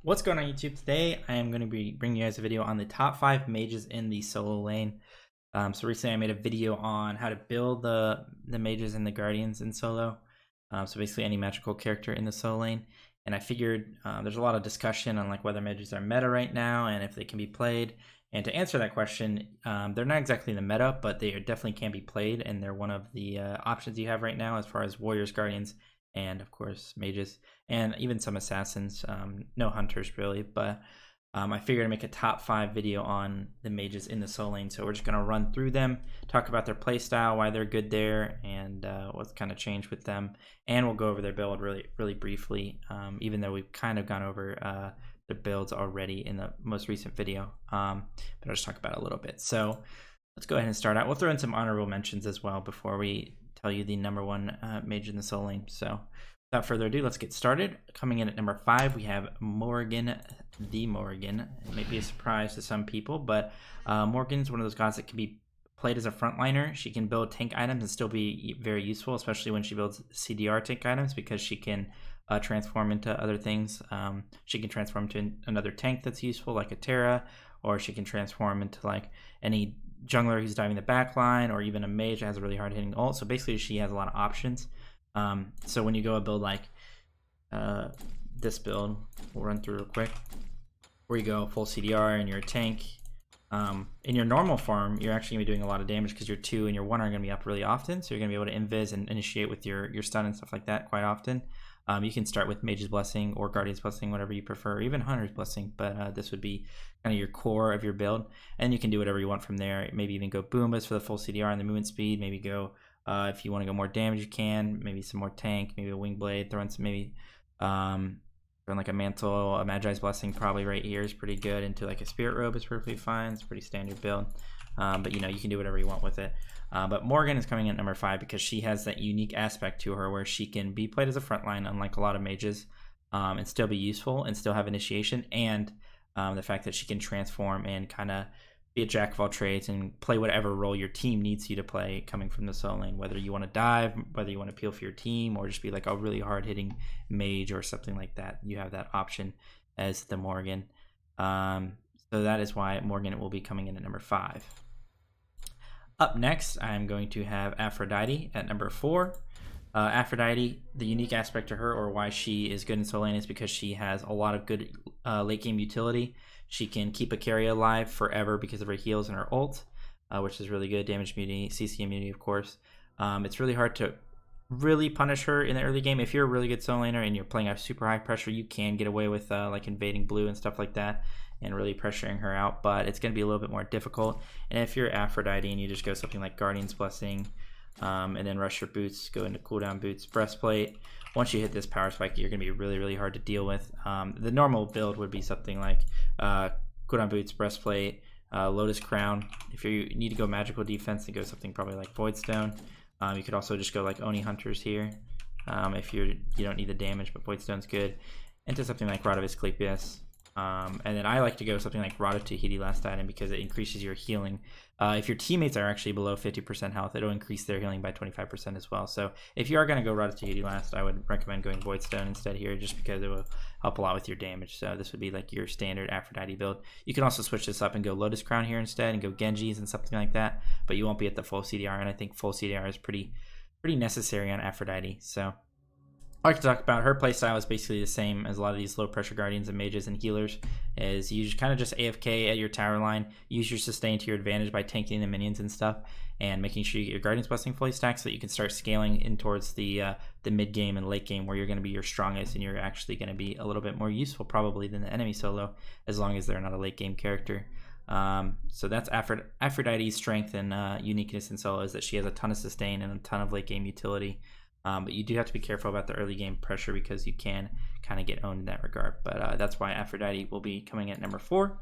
What's going on YouTube? Today I am going to be bringing you guys a video on the top 5 mages in the solo lane. So recently I made a video on how to build the mages and the guardians in solo. So basically any magical character in the solo lane. And I figured there's a lot of discussion on like whether mages are meta right now and if they can be played. And to answer that question, they're not exactly in the meta, but they definitely can be played, and they're one of the options you have right now as far as warriors, guardians, and of course mages, and even some assassins. No hunters really, but I figured to make a top 5 video on the mages in the solo lane. So we're just going to run through them, talk about their playstyle, why they're good there, and what's kind of changed with them, and we'll go over their build really briefly, even though we've kind of gone over their builds already in the most recent video, but I'll just talk about it a little bit. So let's go ahead and start out. We'll throw in some honorable mentions as well before we tell you the number 1 mage in the solo lane. So without further ado, let's get started. Coming in at number 5, we have Morgan, the Morgan. It may be a surprise to some people, but Morgan's one of those gods that can be played as a frontliner. She can build tank items and still be very useful, especially when she builds CDR tank items, because she can transform into other things. She can transform to another tank that's useful, like a Terra, or she can transform into like any jungler who's diving the back line, or even a mage that has a really hard hitting ult. So basically she has a lot of options. So when you go a build like this build, we'll run through real quick, where you go full CDR and you're a tank. In your normal form, you're actually gonna be doing a lot of damage because your 2 and your 1 are gonna be up really often. So you're gonna be able to invis and initiate with your stun and stuff like that quite often. You can start with Mage's Blessing or Guardian's Blessing, whatever you prefer, or even Hunter's Blessing, but this would be kind of your core of your build, and you can do whatever you want from there. Maybe even go Boombas for the full CDR and the movement speed. Maybe go, if you want to go more damage, you can. Maybe some more tank, maybe a Wing Blade, throw in some maybe like a Mantle, a Magi's Blessing probably right here is pretty good. Into like a Spirit Robe is perfectly fine. It's a pretty standard build, but you know, you can do whatever you want with it. But Morgan is coming in at number 5 because she has that unique aspect to her where she can be played as a frontline, unlike a lot of mages, and still be useful and still have initiation, and the fact that she can transform and kind of be a jack of all trades and play whatever role your team needs you to play coming from the solo lane, whether you want to dive, whether you want to peel for your team, or just be like a really hard hitting mage or something like that. You have that option as the Morgan. So that is why Morgan will be coming in at number 5. Up next, I'm going to have Aphrodite at number 4. Aphrodite, the unique aspect to her, or why she is good in solo lane, is because she has a lot of good late game utility. She can keep a carry alive forever because of her heals and her ult, which is really good. Damage immunity, CC immunity, of course. It's really hard to really punish her in the early game. If you're a really good solo laner and you're playing at super high pressure, you can get away with like invading blue and stuff like that and really pressuring her out, but it's going to be a little bit more difficult. And if you're Aphrodite and you just go something like Guardian's Blessing, and then rush your boots, go into cooldown boots, breastplate, once you hit this power spike, you're going to be really hard to deal with. The normal build would be something like cooldown boots, breastplate, Lotus Crown. If you need to go magical defense, then go something probably like Void Stone. You could also just go like Oni Hunters here, if you don't need the damage, but Void Stone's good. Into something like Rod of Asclepius. And then I like to go something like Rod of Tahiti last item because it increases your healing. If your teammates are actually below 50% health, it'll increase their healing by 25% as well. So if you are going to go Rod of Tahiti last, I would recommend going Void Stone instead here, just because it will help a lot with your damage. So this would be like your standard Aphrodite build. You can also switch this up and go Lotus Crown here instead and go Genji's and something like that, but you won't be at the full CDR, and I think full CDR is pretty necessary on Aphrodite. So I like to talk about her playstyle is basically the same as a lot of these low pressure guardians and mages and healers. Is you kind of just AFK at your tower line, use your sustain to your advantage by tanking the minions and stuff, and making sure you get your Guardian's Blessing fully stacked so that you can start scaling in towards the mid game and late game, where you're going to be your strongest and you're actually going to be a little bit more useful probably than the enemy solo, as long as they're not a late game character. So that's Aphrodite's strength and uniqueness in solo, is that she has a ton of sustain and a ton of late game utility. But you do have to be careful about the early game pressure because you can kind of get owned in that regard. But that's why Aphrodite will be coming at number 4.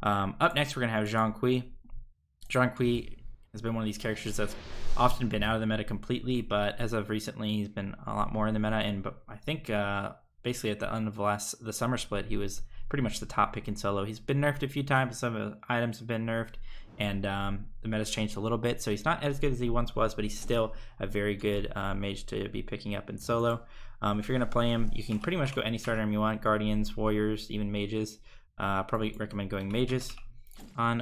Up next, we're going to have Zhang Kui. Zhang Kui has been one of these characters that's often been out of the meta completely, but as of recently, he's been a lot more in the meta. And I think basically at the end of the summer split, he was pretty much the top pick in solo. He's been nerfed a few times. Some of the items have been nerfed, and the meta's changed a little bit, so he's not as good as he once was, but he's still a very good mage to be picking up in solo. If you're going to play him, you can pretty much go any starter item you want, Guardians, Warriors, even Mages. Probably recommend going Mages on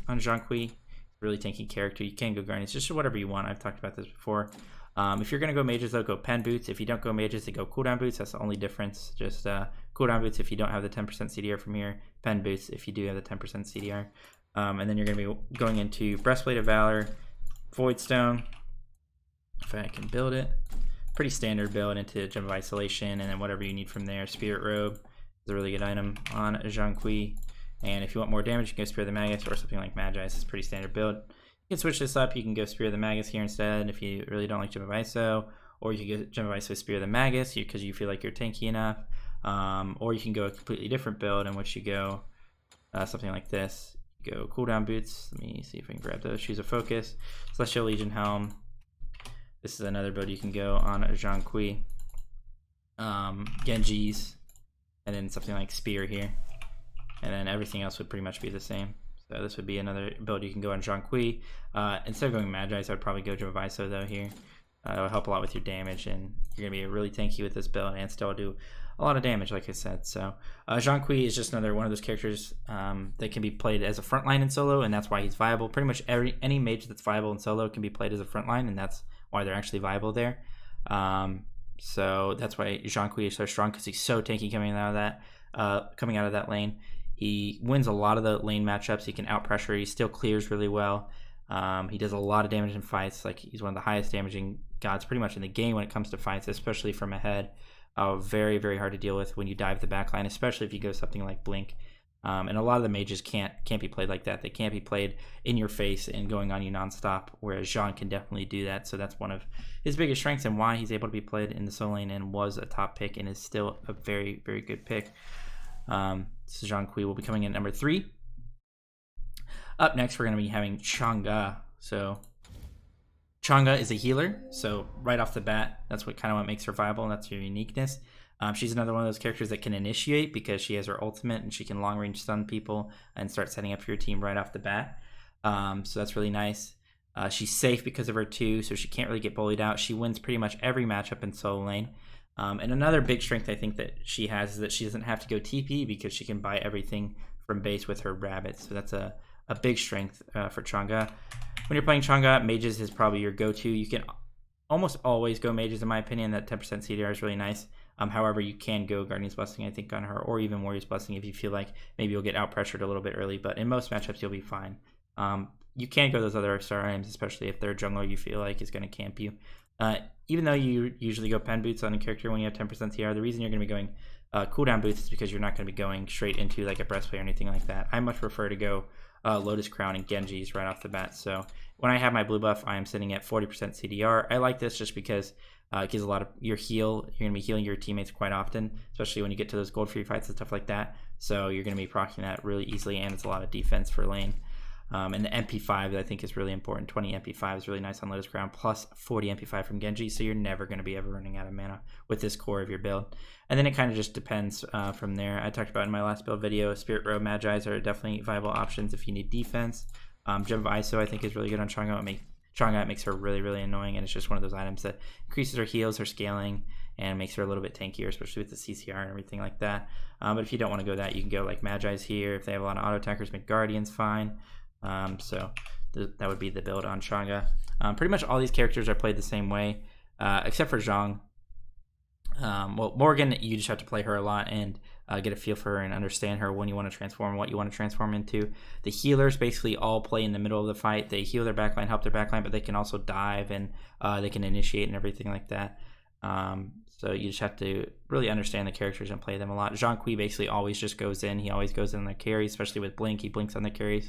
Zhonghui. Really tanky character. You can go Guardians, just whatever you want. I've talked about this before. If you're going to go Mages, though, go Pen Boots. If you don't go Mages, they go Cooldown Boots. That's the only difference. Just Cooldown Boots if you don't have the 10% CDR from here. Pen Boots if you do have the 10% CDR. And then you're going to be going into Breastplate of Valor, Void Stone, if I can build it. Pretty standard build into Gem of Isolation, and then whatever you need from there. Spirit Robe is a really good item on Zhonghui. And if you want more damage, you can go Spear of the Magus or something like MAGES. It's a pretty standard build. You can switch this up. You can go Spear of the Magus here instead if you really don't like Gem of Iso, or you can go Gem of Iso Spear of the Magus because you feel like you're tanky enough. Or you can go a completely different build in which you go something like this. You go Cooldown Boots. Let me see if I can grab those. Shoes of Focus, Celestial Legion Helm. This is another build you can go on Zhonghui. Genji's, and then something like Spear here. And then everything else would pretty much be the same. So this would be another build you can go on Zhonghui. Instead of going Magi, I would probably go Gem of Iso though here. It'll help a lot with your damage, and you're going to be really tanky with this build and still do a lot of damage, like I said. So Zhonghui is just another one of those characters that can be played as a frontline in solo, and that's why he's viable. Pretty much any mage that's viable in solo can be played as a frontline, and that's why they're actually viable there. So that's why Zhonghui is so strong, because he's so tanky coming out of that lane. He wins a lot of the lane matchups. He can out pressure. He still clears really well. He does a lot of damage in fights. Like, he's one of the highest damaging gods pretty much in the game when it comes to fights, especially from ahead. Very, very hard to deal with when you dive the backline, especially if you go something like Blink. And a lot of the mages can't be played like that. They can't be played in your face and going on you nonstop, whereas Jean can definitely do that. So that's one of his biggest strengths and why he's able to be played in the solo lane and was a top pick and is still a very, very good pick. So Zhonghui will be coming in number 3. Up next, we're going to be having Chonga. So Chonga is a healer, so right off the bat, that's what makes her viable, and that's her uniqueness. She's another one of those characters that can initiate because she has her ultimate and she can long range stun people and start setting up your team right off the bat. So that's really nice. She's safe because of her 2, so she can't really get bullied out. She wins pretty much every matchup in solo lane. And another big strength I think that she has is that she doesn't have to go TP because she can buy everything from base with her rabbits. So that's a big strength for Chonga. When you're playing Chonga, Mages is probably your go-to. You can almost always go Mages, in my opinion. That 10% CDR is really nice. However, you can go Guardian's Blessing, I think, on her, or even Warrior's Blessing if you feel like maybe you'll get out-pressured a little bit early. But in most matchups, you'll be fine. You can go those other star items, especially if they're a jungler you feel like is going to camp you. Even though you usually go Pen Boots on a character when you have 10% CR, the reason you're going to be going Cooldown Boots is because you're not going to be going straight into like a Breastplate or anything like that. I much prefer to go Lotus Crown and Genji's right off the bat. So when I have my blue buff, I am sitting at 40% CDR. I like this just because it gives a lot of your heal. You're going to be healing your teammates quite often, especially when you get to those gold free fights and stuff like that. So you're going to be proccing that really easily, and it's a lot of defense for lane. And the MP5 I think is really important. 20 MP5 is really nice on Lotus Crown, plus 40 MP5 from Genji, so you're never going to be ever running out of mana with this core of your build. And then it kind of just depends from there. I talked about in my last build video, Spirit Robe, Magi's are definitely viable options if you need defense. Gem of Iso I think is really good on Chonga. It makes her really, really annoying, and it's just one of those items that increases her heals, her scaling, and makes her a little bit tankier, especially with the CCR and everything like that. But if you don't want to go that, you can go like Magi's here. If they have a lot of auto attackers, make Guardians fine. So that would be the build on Chonga. Pretty much all these characters are played the same way, except for Zhang. Well, Morgan, you just have to play her a lot and get a feel for her and understand her when you want to transform, what you want to transform into. The healers basically all play in the middle of the fight. They heal their backline, help their backline, but they can also dive and they can initiate and everything like that. So you just have to really understand the characters and play them a lot. Zhonghui basically always just goes in. He always goes in the carries, especially with Blink. He blinks on the carries.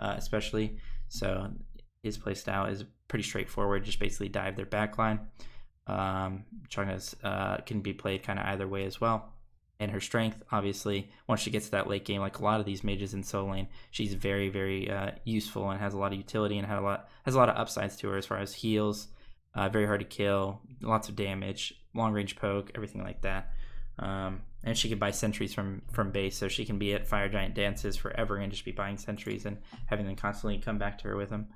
Especially, so his playstyle is pretty straightforward. Just basically dive their backline. Chonga's can be played kind of either way as well. And her strength, obviously, once she gets to that late game, like a lot of these mages in solo lane, she's very, very useful and has a lot of utility and has a lot of upsides to her as far as heals, very hard to kill, lots of damage, long range poke, everything like that. And she can buy sentries from base, so she can be at Fire Giant dances forever and just be buying sentries and having them constantly come back to her with them.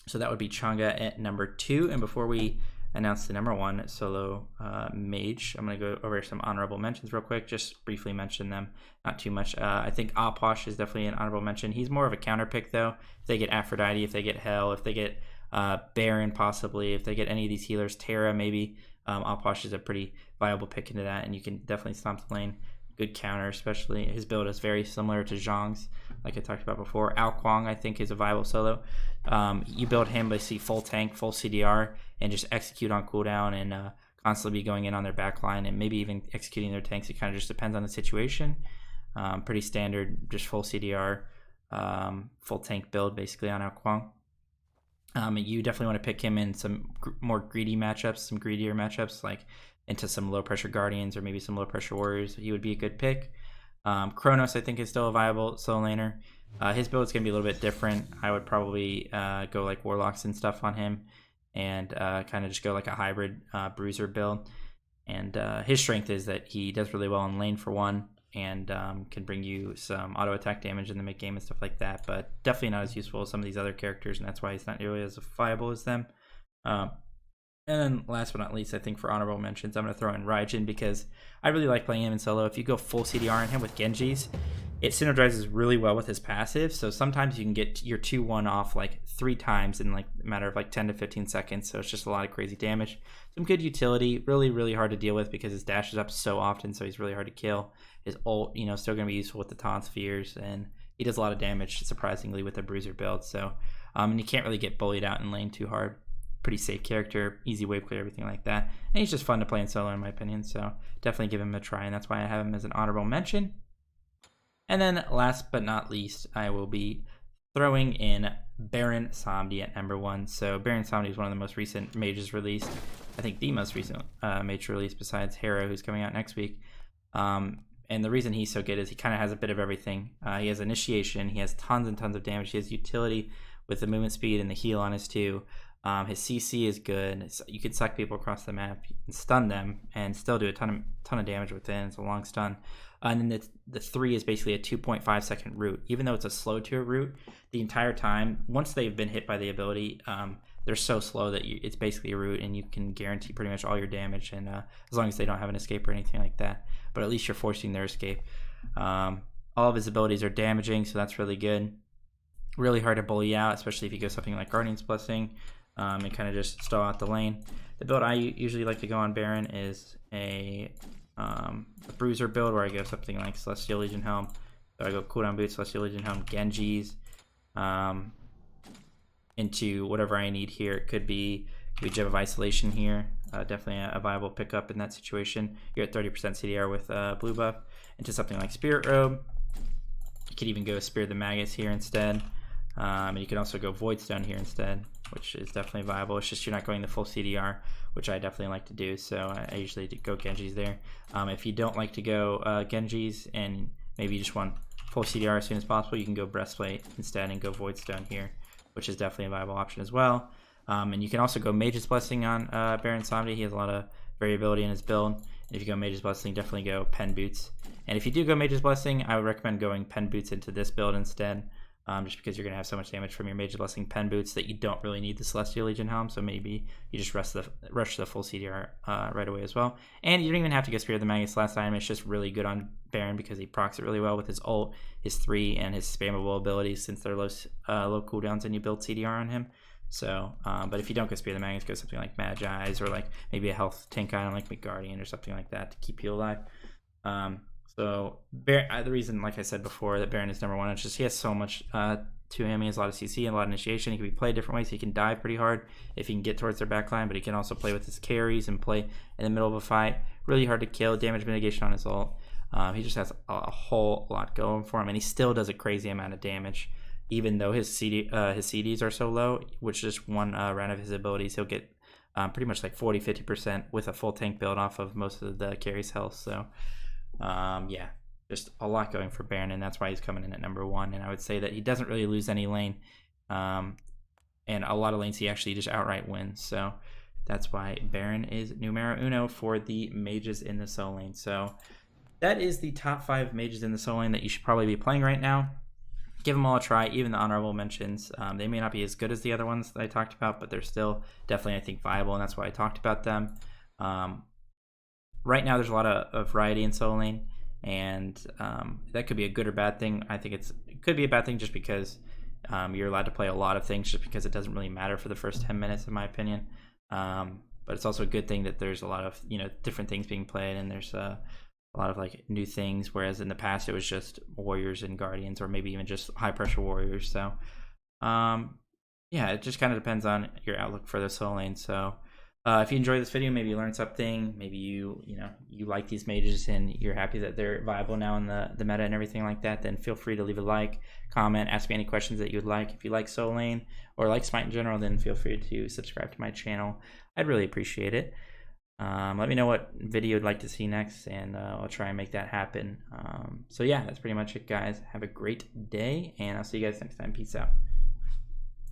So that would be Chonga at number 2. And before we announce the number 1 solo mage, I'm going to go over some honorable mentions real quick, just briefly mention them, not too much. I think Oposh is definitely an honorable mention. He's more of a counter pick, though. If they get Aphrodite, if they get Hell, if they get Baron, possibly, if they get any of these healers, Terra maybe, Oposh is a pretty viable pick into that, and you can definitely stomp the lane. Good counter, especially. His build is very similar to Zhang's, like I talked about before. Ao Kuang, I think, is a viable solo. You build him, basically full tank, full CDR, and just execute on cooldown and constantly be going in on their backline and maybe even executing their tanks. It kind of just depends on the situation. Pretty standard, just full CDR, full tank build, basically, on Ao Kuang. You definitely want to pick him in some more greedy matchups, some greedier matchups, like into some low pressure Guardians or maybe some low pressure Warriors. He would be a good pick. Kronos, I think, is still a viable solo laner. His build is going to be a little bit different. I would probably go like Warlocks and stuff on him and kind of just go like a hybrid Bruiser build. And his strength is that he does really well in lane for one, and can bring you some auto attack damage in the mid game and stuff like that, but definitely not as useful as some of these other characters, and that's why he's not nearly as viable as them. And then last but not least, I think for honorable mentions, I'm going to throw in Raijin, because I really like playing him in solo. If you go full CDR on him with Genjis, it synergizes really well with his passive, so sometimes you can get your 2-1 off like 3 times in like a matter of like 10 to 15 seconds, so it's just a lot of crazy damage. Some good utility, really hard to deal with because his dash is up so often, so he's really hard to kill. His ult, still going to be useful with the taunt spheres, and he does a lot of damage, surprisingly, with a Bruiser build, so and you can't really get bullied out in lane too hard. Pretty safe character, easy wave clear, everything like that, and he's just fun to play in solo in my opinion, so definitely give him a try, and that's why I have him as an honorable mention. And then last but not least, I will be throwing in Baron Samedi at number 1. So Baron Samedi is one of the most recent mages released. I think the most recent mage release besides Hera, who's coming out next week. And the reason he's so good is he kind of has a bit of everything. He has initiation, he has tons and tons of damage, he has utility with the movement speed and the heal on his 2. His CC is good. You can suck people across the map and stun them and still do a ton of damage within. It's a long stun. And then the 3 is basically a 2.5 second root. Even though it's a slow tier root, the entire time, once they've been hit by the ability, they're so slow that it's basically a root, and you can guarantee pretty much all your damage, and as long as they don't have an escape or anything like that. But at least you're forcing their escape. All of his abilities are damaging, so that's really good. Really hard to bully out, especially if you go something like Guardian's Blessing, and kind of just stall out the lane. The build I usually like to go on Baron is a Bruiser build, where I go something like Celestial Legion Helm. So I go cooldown boots, Celestial Legion Helm, Genjis, into whatever I need here. It could be Gem of Isolation here. Definitely a viable pickup in that situation. You're at 30% CDR with blue buff. Into something like Spirit Robe. You could even go Spear the Magus here instead. And you can also go Void Stone here instead, which is definitely viable. It's just you're not going the full CDR, which I definitely like to do, so I usually go Genjis there. If you don't like to go Genjis and maybe you just want full CDR as soon as possible, you can go Breastplate instead and go Void Stone here, which is definitely a viable option as well. And you can also go Mage's Blessing on Baron Samedi. He has a lot of variability in his build. And if you go Mage's Blessing, definitely go Pen Boots. And if you do go Mage's Blessing, I would recommend going Pen Boots into this build instead. Just because you're going to have so much damage from your Mage's Blessing Pen Boots that you don't really need the Celestial Legion Helm, so maybe you just rush the full CDR right away as well. And you don't even have to go Spear the Magus last time. It's just really good on Baron because he procs it really well with his ult, his 3, and his spammable abilities, since they're low cooldowns and you build CDR on him. So, but if you don't go Spear the Magus, go something like MAGES, or like maybe a health tank item like McGuardian or something like that to keep you alive. So Baron, the reason, like I said before, that Baron is number 1, it's just he has so much to him. He has a lot of CC and a lot of initiation. He can be played different ways. He can dive pretty hard if he can get towards their backline, but he can also play with his carries and play in the middle of a fight. Really hard to kill. Damage mitigation on his ult. He just has a whole lot going for him, and he still does a crazy amount of damage, even though his CDs are so low. Which just one round of his abilities, he'll get pretty much like 40-50% with a full tank build off of most of the carry's health. So yeah, just a lot going for Baron, and that's why he's coming in at number 1. And I would say that he doesn't really lose any lane, and a lot of lanes he actually just outright wins. So That's why Baron is numero uno for the mages in the solo lane. So that is the top 5 mages in the solo lane that you should probably be playing right now. Give them all a try, even the honorable mentions. They may not be as good as the other ones that I talked about, but they're still definitely, I think, viable, and that's why I talked about them. Right now, there's a lot of variety in solo lane, and that could be a good or bad thing. I think it could be a bad thing just because you're allowed to play a lot of things just because it doesn't really matter for the first 10 minutes, in my opinion. But it's also a good thing that there's a lot of different things being played, and there's a lot of like new things, whereas in the past it was just warriors and guardians, or maybe even just high pressure warriors. So yeah, it just kind of depends on your outlook for the solo lane. So if you enjoyed this video, maybe you learned something, maybe you like these mages and you're happy that they're viable now in the meta and everything like that, then feel free to leave a like, comment, ask me any questions that you would like. If you like solo lane or like Smite in general, then feel free to subscribe to my channel. I'd really appreciate it. Let me know what video you'd like to see next, and I'll try and make that happen. So yeah, that's pretty much it, guys. Have a great day, and I'll see you guys next time. Peace out.